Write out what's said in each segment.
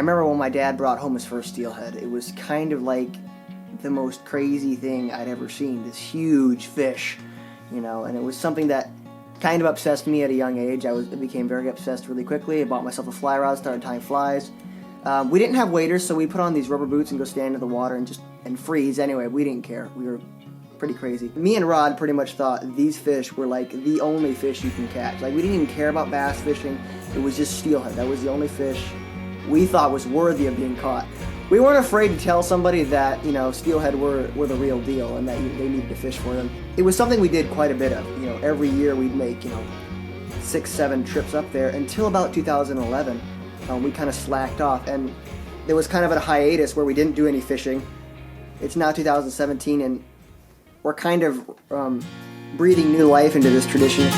remember when my dad brought home his first steelhead, it was kind of like the most crazy thing I'd ever seen, this huge fish, you know, and it was something that kind of obsessed me at a young age. I became very obsessed really quickly. I bought myself a fly rod, started tying flies. We didn't have waders, so we put on these rubber boots and go stand in the water and freeze. Anyway, we didn't care. We were pretty crazy. Me and Rod pretty much thought these fish were like the only fish you can catch. Like, we didn't even care about bass fishing. It was just steelhead. That was the only fish we thought was worthy of being caught. We weren't afraid to tell somebody that, you know, steelhead were the real deal and that they needed to fish for them. It was something we did quite a bit of. You know, every year we'd make, 6, 7 trips up there until about 2011. We kind of slacked off, and there was kind of a hiatus where we didn't do any fishing. It's now 2017, and we're kind of breathing new life into this tradition.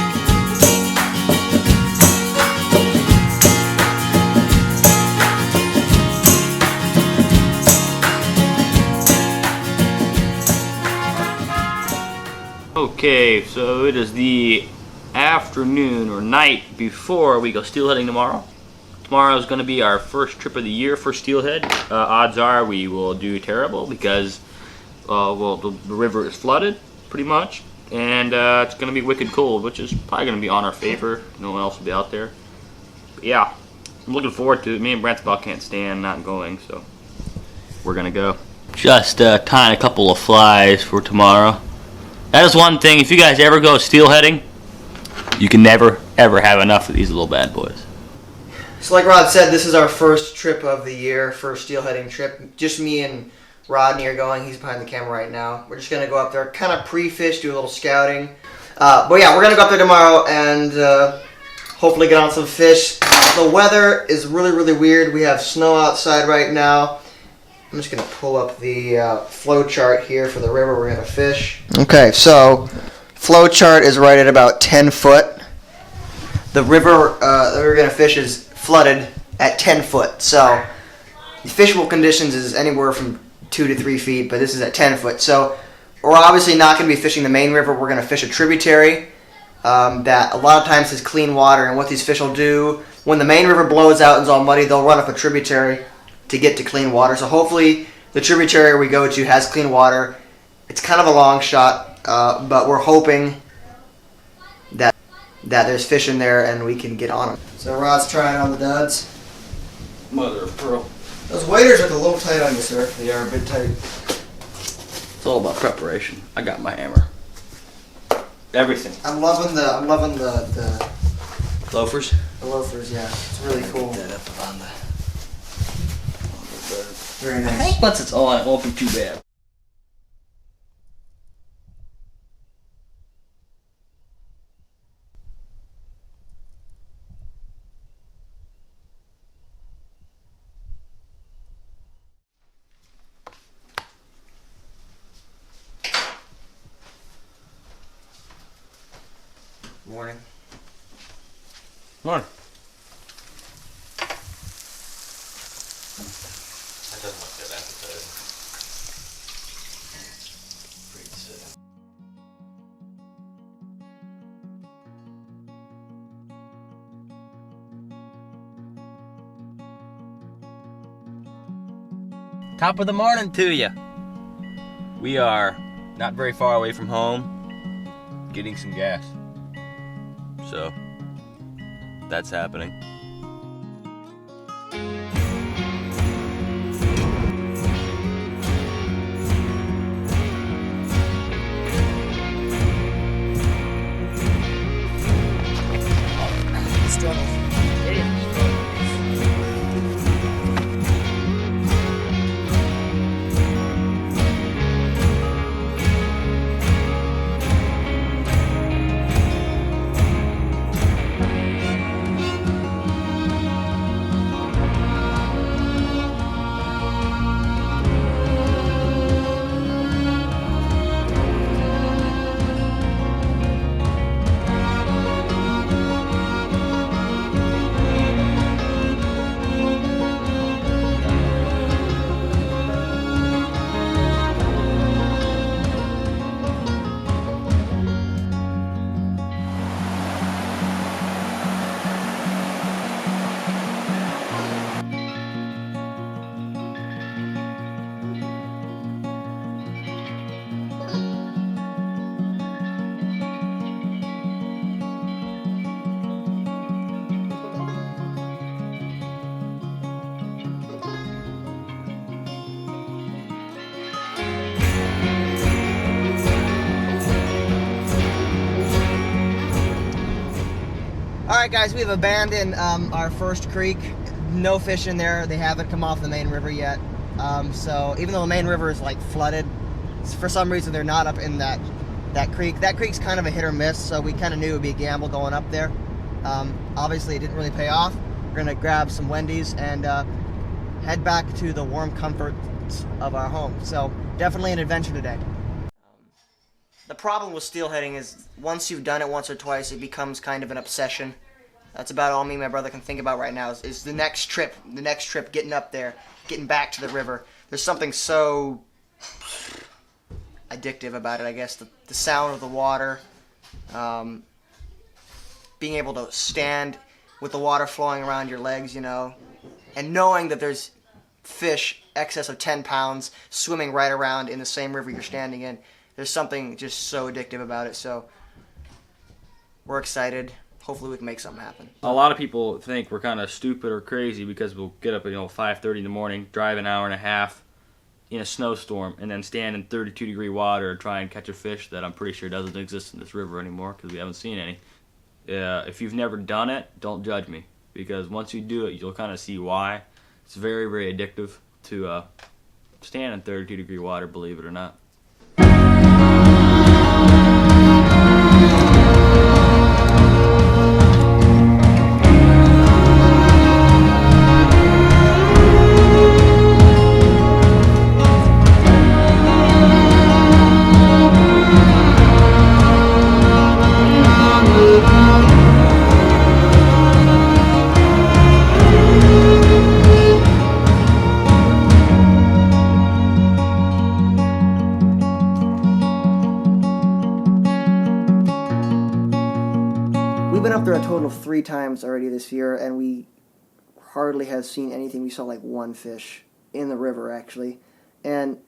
Okay, so it is the afternoon or night before we go steelheading tomorrow. Tomorrow is going to be our first trip of the year for steelhead. Odds are we will do terrible because, the river is flooded pretty much, and it's going to be wicked cold, which is probably going to be on our favor. No one else will be out there. But yeah, I'm looking forward to it. Me and Brent about can't stand not going, so we're going to go. Just tying a couple of flies for tomorrow. That is one thing, if you guys ever go steelheading, you can never, ever have enough of these little bad boys. So like Rod said, this is our first trip of the year, first steelheading trip. Just me and Rodney are going. He's behind the camera right now. We're just going to go up there, kind of pre-fish, do a little scouting. But yeah, we're going to go up there tomorrow and hopefully get on some fish. The weather is really, really weird. We have snow outside right now. I'm just going to pull up the flow chart here for the river we're going to fish. Okay, so flow chart is right at about 10 foot. The river that we're going to fish is flooded at 10 foot. So the fishable conditions is anywhere from 2 to 3 feet, but this is at 10 foot. So we're obviously not going to be fishing the main river. We're going to fish a tributary that a lot of times has clean water. And what these fish will do, when the main river blows out and is all muddy, they'll run up a tributary to get to clean water. So hopefully the tributary we go to has clean water. It's kind of a long shot, but we're hoping that there's fish in there and we can get on them. So Rod's trying on the duds. Mother of pearl. Those waders look a little tight on you, sir. They are a bit tight. It's all about preparation. I got my hammer. Everything. I'm loving the Loafers? The loafers, yeah. It's really cool. That up on the Very I nice. think once it's on, it won't be too bad. Morning. Morning. That doesn't look that appetizing. Pretty sad. Top of the morning to you. We are not very far away from home, getting some gas. So, that's happening. guys, we've abandoned our first creek. No fish in there. They haven't come off the main river yet. So even though the main river is like flooded, for some reason they're not up in that creek. That creek's kind of a hit or miss, so we kind of knew it would be a gamble going up there. Obviously it didn't really pay off. We're gonna grab some Wendy's and head back to the warm comforts of our home. So definitely an adventure today. The problem with steelheading is once you've done it once or twice, it becomes kind of an obsession. That's about all me and my brother can think about right now is the next trip, getting up there, getting back to the river. There's something so addictive about it, I guess. The sound of the water, being able to stand with the water flowing around your legs, you know, and knowing that there's fish excess of 10 pounds swimming right around in the same river you're standing in. There's something just so addictive about it, so we're excited. Hopefully we can make something happen. A lot of people think we're kind of stupid or crazy because we'll get up at 5:30 in the morning, drive an hour and a half in a snowstorm, and then stand in 32-degree water and try and catch a fish that I'm pretty sure doesn't exist in this river anymore because we haven't seen any. If you've never done it, don't judge me, because once you do it, you'll kind of see why. It's very, very addictive to stand in 32-degree water, believe it or not. We've been up there a total of 3 times already this year, and we hardly have seen anything. We saw like 1 fish in the river, actually. And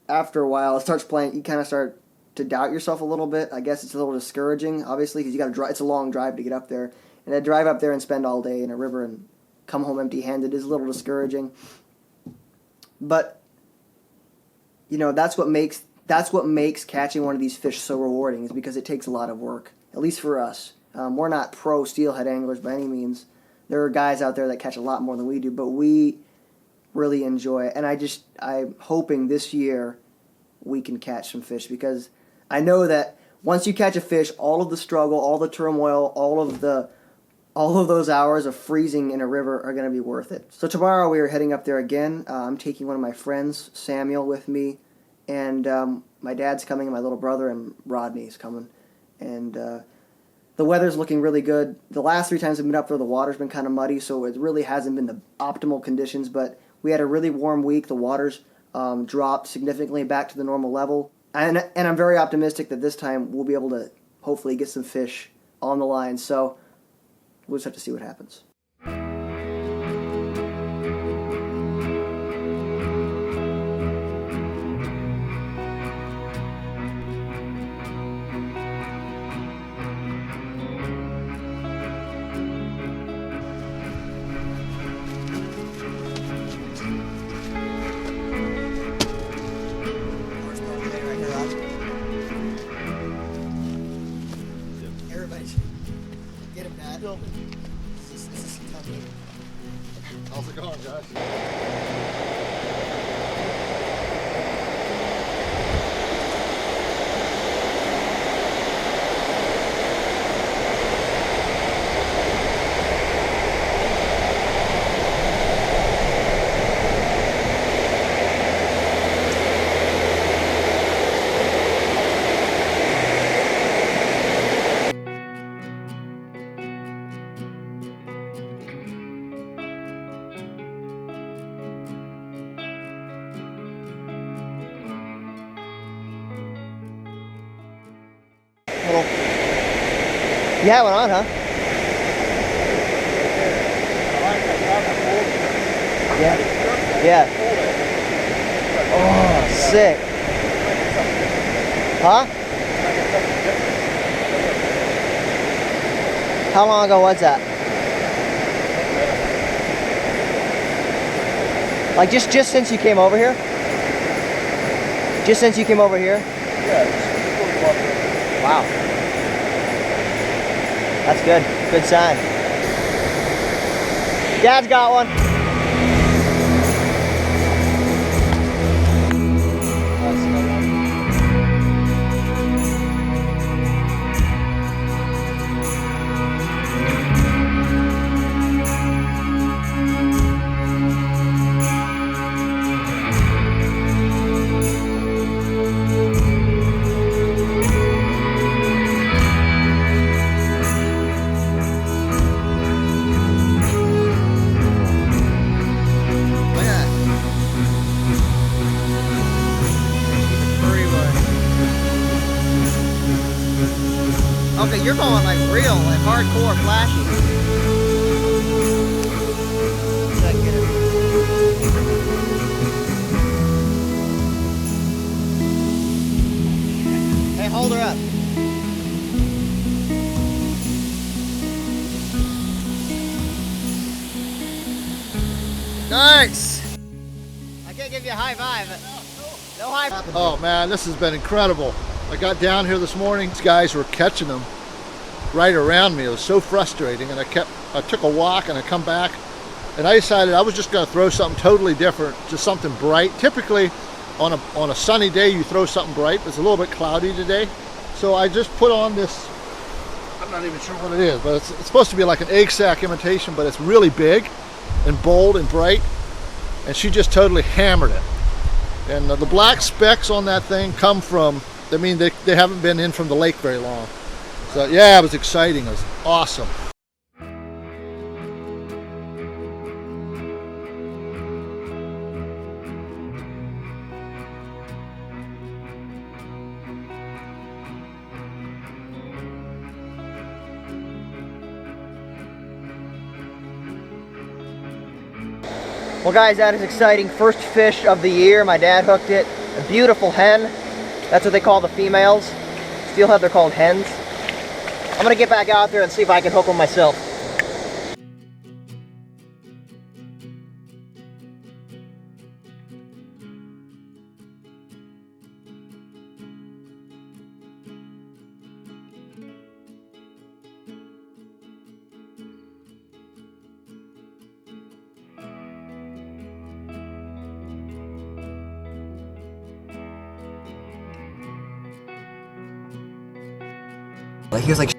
after a while, it starts playing. You kind of start to doubt yourself a little bit. I guess it's a little discouraging, obviously, because you got to drive. It's a long drive to get up there, and to drive up there and spend all day in a river and come home empty-handed is a little discouraging. But you know, that's what makes catching one of these fish so rewarding, is because it takes a lot of work. At least for us. We're not pro steelhead anglers by any means. There are guys out there that catch a lot more than we do, but we really enjoy it. And I'm hoping this year we can catch some fish, because I know that once you catch a fish, all of the struggle, all the turmoil, all of those hours of freezing in a river are going to be worth it. So tomorrow we are heading up there again. I'm taking one of my friends, Samuel, with me, and my dad's coming, and my little brother, and Rodney's coming. And the weather's looking really good. The last 3 times we've been up there, the water's been kind of muddy, so it really hasn't been the optimal conditions, but we had a really warm week. The water's dropped significantly back to the normal level. And I'm very optimistic that this time we'll be able to hopefully get some fish on the line. So we'll just have to see what happens. Everybody's get him, Dad. This is tough. How's it going, guys? You had one on, huh? Yeah. Yeah. Oh, sick. Huh? How long ago was that? Like just since you came over here? Just since you came over here? Yeah, just before you walked in. Wow. That's good. Good sign. Dad's got one. Okay, you're going like real, like hardcore flashy. Hey, hold her up. Nice! I can't give you a high five, but no high five. Oh man, this has been incredible. I got down here this morning. These guys were catching them right around me. It was so frustrating, and I took a walk and I come back, and I decided I was just going to throw something totally different, just something bright. Typically, on a sunny day, you throw something bright. It's a little bit cloudy today, so I just put on this. I'm not even sure what it is, but it's supposed to be like an egg sac imitation, but it's really big and bold and bright, and she just totally hammered it. And the black specks on that thing come from, I mean, they haven't been in from the lake very long. So yeah, it was exciting. It was awesome. Well guys, that is exciting. First fish of the year. My dad hooked it. A beautiful hen. That's what they call the females. Steelhead, they're called hens. I'm gonna get back out there and see if I can hook one myself. Like he was like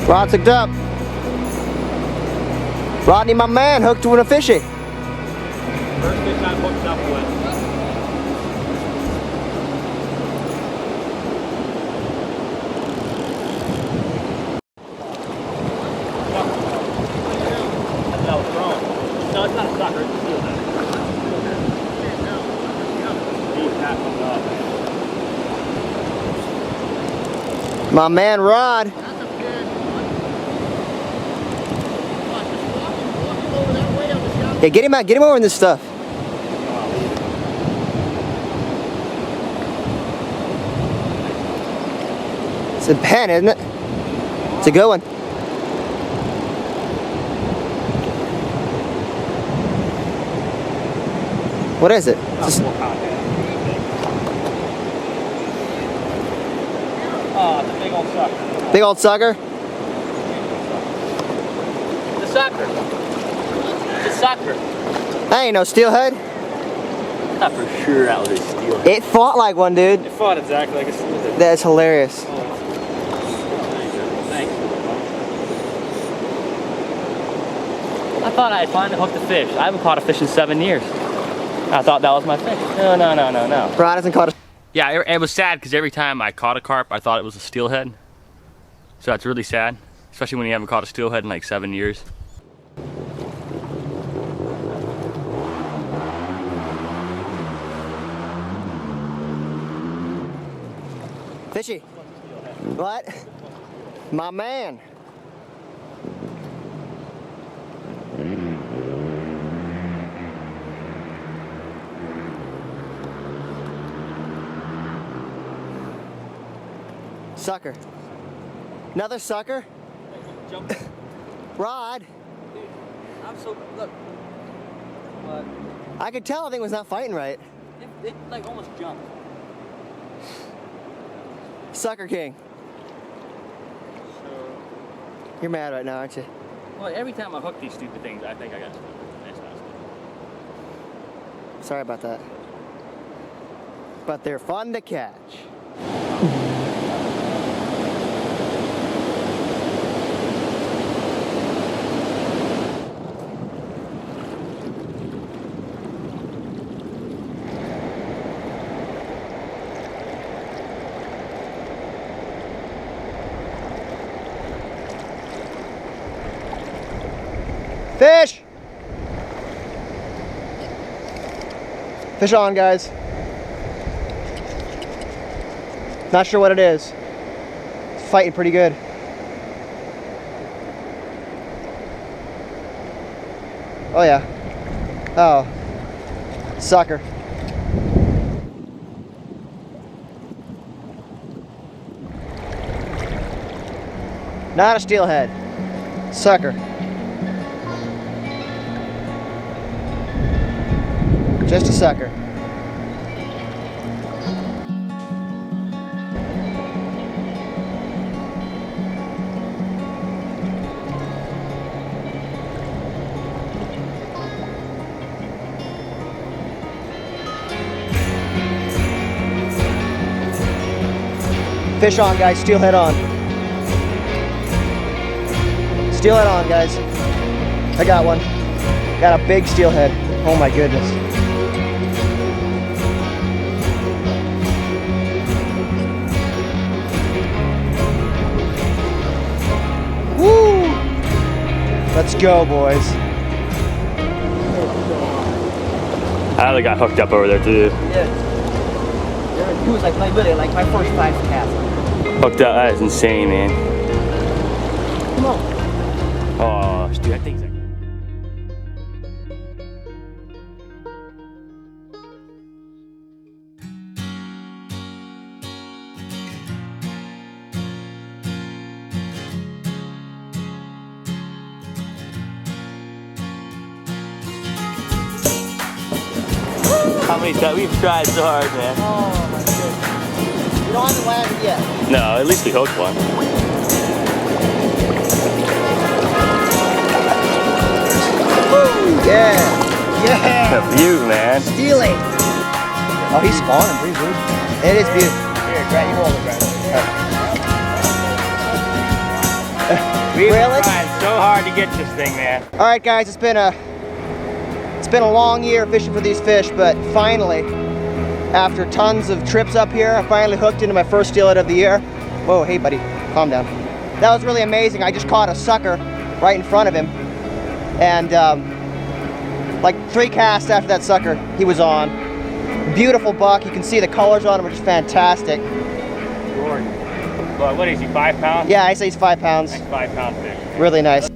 Rod's hooked up. Rodney, my man, hooked with a fishy. First fish I'm hooked up with. No, it's thrown. No, it's not a sucker, it's a steelhead. Deep tackles up. My man, Rod. Yeah, get him out. Get him over in this stuff. It's a pen, isn't it? It's a good one. What is it? It's oh, it's a big old sucker. big old sucker? The sucker. It's a sucker. That ain't no steelhead. Not for sure that was a steelhead. It fought like one, dude. It fought exactly like a steelhead. That's hilarious. Thanks. I thought I'd finally hooked a fish. I haven't caught a fish in 7 years. I thought that was my fish. No. Rod hasn't caught a... Yeah, it was sad because every time I caught a carp, I thought it was a steelhead. So that's really sad. especially when you haven't caught a steelhead in like 7 years. Fishy. What? My man. Sucker. Another sucker? Rod. Dude, I'm so, look. What? I could tell the thing was not fighting right. It like almost jumped. Sucker King. So, You're mad right now, aren't you? well, every time I hook these stupid things, I think I got something. That's not stupid. Sorry about that. But they're fun to catch. Fish! Fish on, guys. Not sure what it is. It's fighting pretty good. Oh yeah. Oh. Sucker. Not a steelhead. Sucker. Just a sucker. Fish on, guys. Steelhead on. Steelhead on, guys. I got one. Got a big steelhead. Oh my goodness. Woo! Let's go, boys. I got hooked up over there too. Yeah. He was like literally like my first 5 casts. Hooked up, that is insane, man. Come on. Oh, dude, that thing's like... How many times? We've tried so hard, man. Oh my goodness. You don't have to land it yet. No, at least we hooked one. Woo! Yeah. Yeah. The view, man. Steely. Oh, he's spawning pretty good. It is beautiful. Here, Grant, you hold it, Grant. We've Really? been trying so hard to get this thing, man. All right, guys, it's been a long year fishing for these fish, but finally, after tons of trips up here, I finally hooked into my first steelhead of the year. Whoa, hey buddy, calm down. That was really amazing. I just caught a sucker right in front of him, and like 3 casts after that sucker, he was on. Beautiful buck. You can see the colors on him are just fantastic. Gorgeous. Well, what is he, 5 pounds? Yeah, I say he's 5 pounds. Like 5 pound fish. Really nice.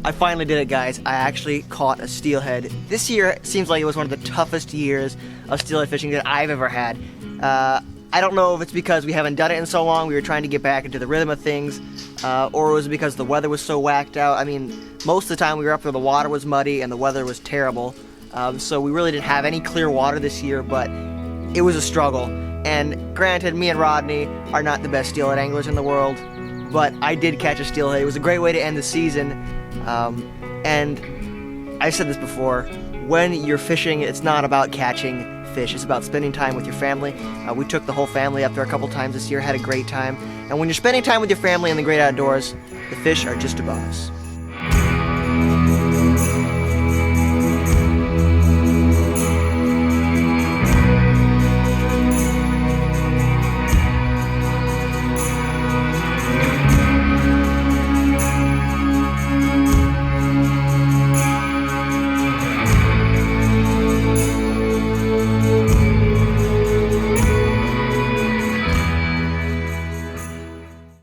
I finally did it, guys. I actually caught a steelhead. This year seems like it was one of the toughest years of steelhead fishing that I've ever had. I don't know if it's because we haven't done it in so long, we were trying to get back into the rhythm of things, or it was because the weather was so whacked out. I mean, most of the time we were up there, the water was muddy and the weather was terrible. So we really didn't have any clear water this year, but it was a struggle. And granted, me and Rodney are not the best steelhead anglers in the world, but I did catch a steelhead. It was a great way to end the season. And I said this before, when you're fishing, it's not about catching fish, it's about spending time with your family. We took the whole family up there a couple times this year, had a great time. And when you're spending time with your family in the great outdoors, the fish are just a bonus.